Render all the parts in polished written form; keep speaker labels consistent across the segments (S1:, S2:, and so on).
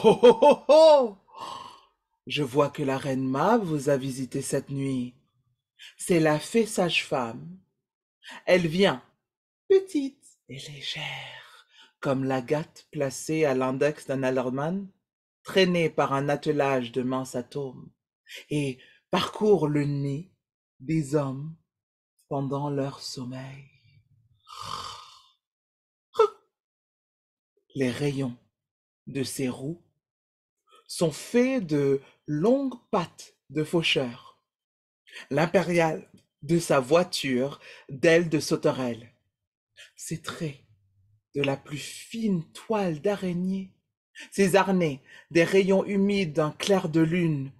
S1: Oh, oh, oh, oh! Je vois que la reine Mab vous a visité cette nuit. C'est la fée sage-femme. Elle vient, petite et légère, comme l'agate placée à l'index d'un Allerman, traînée par un attelage de minces atomes, et parcourt le nez des hommes pendant leur sommeil. Les rayons de ses roues sont faits de longues pattes de faucheur, l'impériale de sa voiture d'ailes de sauterelle, ses traits de la plus fine toile d'araignée, ses harnais des rayons humides d'un clair de lune.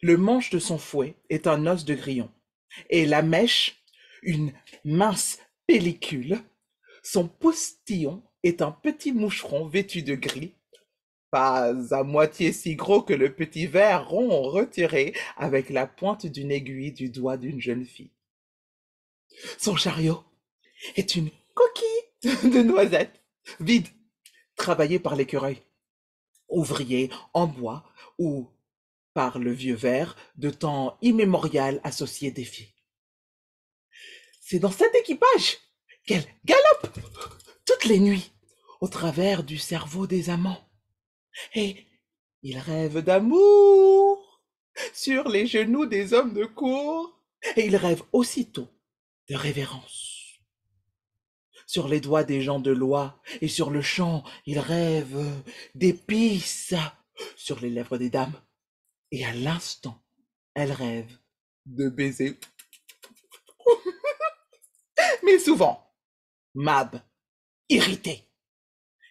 S1: Le manche de son fouet est un os de grillon, et la mèche, une mince pellicule. Son postillon est un petit moucheron vêtu de gris, pas à moitié si gros que le petit verre rond retiré avec la pointe d'une aiguille du doigt d'une jeune fille. Son chariot est une coquille de noisettes, vide, travaillée par l'écureuil, ouvrier en bois ou par le vieux ver de temps immémorial associé des filles. C'est dans cet équipage qu'elle galope toutes les nuits au travers du cerveau des amants. Et il rêve d'amour sur les genoux des hommes de cour. Et il rêve aussitôt de révérence sur les doigts des gens de loi. Et sur le champ, il rêve d'épices sur les lèvres des dames. Et à l'instant, elle rêve de baiser. Mais souvent, Mab, irritée,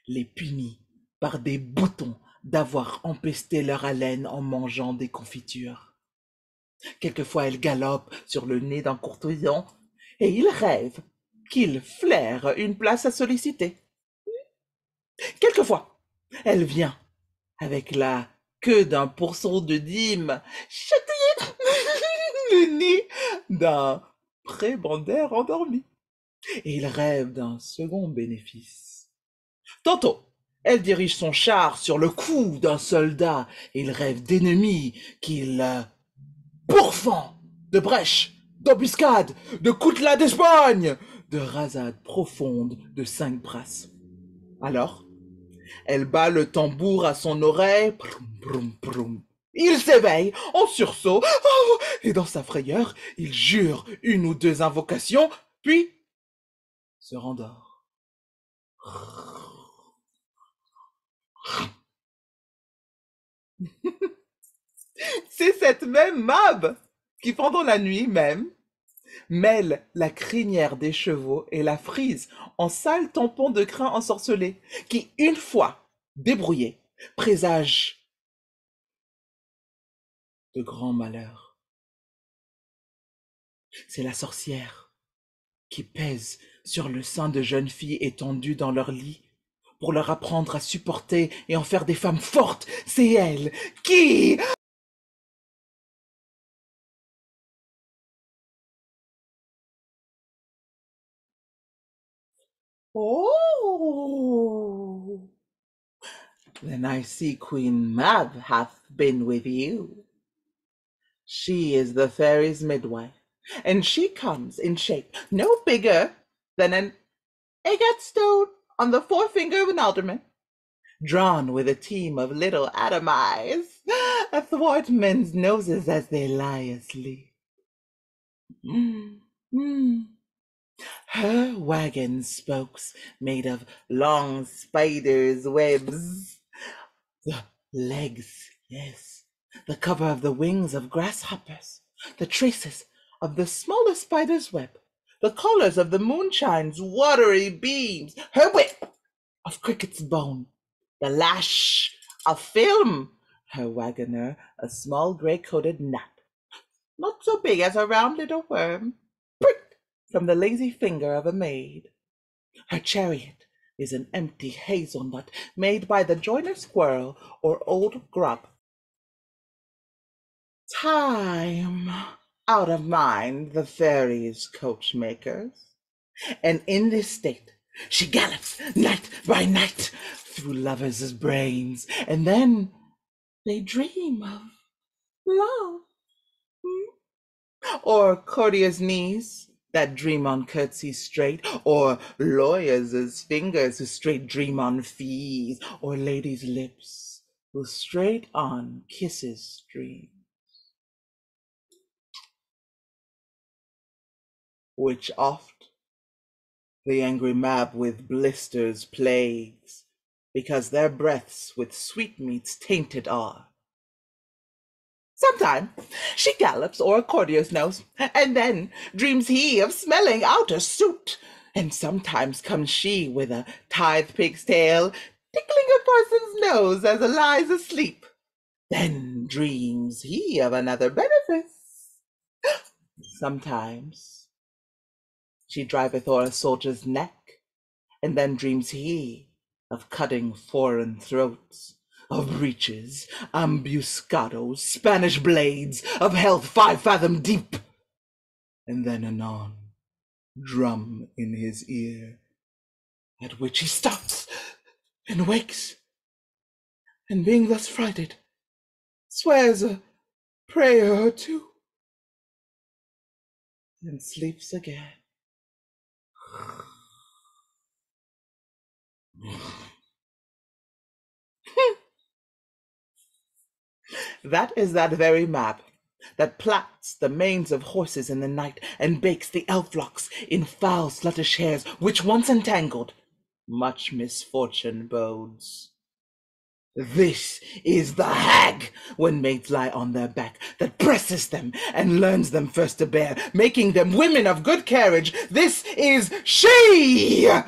S1: les punit par des boutons d'avoir empesté leur haleine en mangeant des confitures. Quelquefois elle galope sur le nez d'un courtisan, et il rêve qu'il flaire une place à solliciter. Quelquefois, elle vient avec la queue d'un pourceau de dîme, chatouiller le nez d'un prébendaire endormi, et il rêve d'un second bénéfice. Tantôt, elle dirige son char sur le cou d'un soldat, et il rêve d'ennemis qu'il pourfend, de brèches, d'embuscades, de coutelas d'Espagne, de rasades profondes de 5 brasses. Alors, elle bat le tambour à son oreille. Prum, prum, prum. Il s'éveille en sursaut, oh, et dans sa frayeur, il jure une ou deux invocations, puis se rendort. C'est cette même Mab qui, pendant la nuit même, mêle la crinière des chevaux et la frise en sale tampon de crin ensorcelé, qui, une fois débrouillé, présage de grands malheurs. C'est la sorcière qui pèse sur le sein de jeunes filles étendues dans leur lit pour leur apprendre à supporter et en faire des femmes fortes. C'est elle qui... Oh! Then I see Queen Mab hath been with you. She is the fairy's midwife, and she comes in shape no bigger than an agate stone on the forefinger of an alderman, drawn with a team of little atom eyes athwart men's noses as they lie asleep. Mm, mm. Her wagon spokes made of long spiders' webs. The legs, yes, the cover of the wings of grasshoppers, the traces of the smallest spider's web, the colors of the moonshine's watery beams, her whip of cricket's bone, the lash of film, her wagoner a small gray-coated gnat, not so big as a round little worm, pricked from the lazy finger of a maid. Her chariot is an empty hazelnut made by the joiner squirrel or old grub. Time out of mind the fairies coachmakers, and in this state She gallops night by night through lovers' brains, and then they dream of love. Or courtiers' knees that dream on curtsies straight, or lawyers' fingers who straight dream on fees, or ladies' lips who straight on kisses dream, which oft the angry mab with blisters plagues, because their breaths with sweetmeats tainted are. Sometime she gallops o'er a courtier's nose, and then dreams he of smelling out a suit. And sometimes comes she with a tithe pig's tail, tickling a person's nose as a lies asleep. Then dreams he of another benefice. Sometimes she driveth o'er a soldier's neck, and then dreams he of cutting foreign throats, of breeches, ambuscados, Spanish blades, of health 5 fathom deep, and then anon drum in his ear, at which he starts and wakes, and being thus frighted, swears a prayer or two, and sleeps again. That is that very mab that plats the manes of horses in the night, and bakes the elf locks in foul sluttish hairs, which once entangled, much misfortune bodes. This is the hag, when maids lie on their back, that presses them and learns them first to bear, making them women of good carriage. This is she!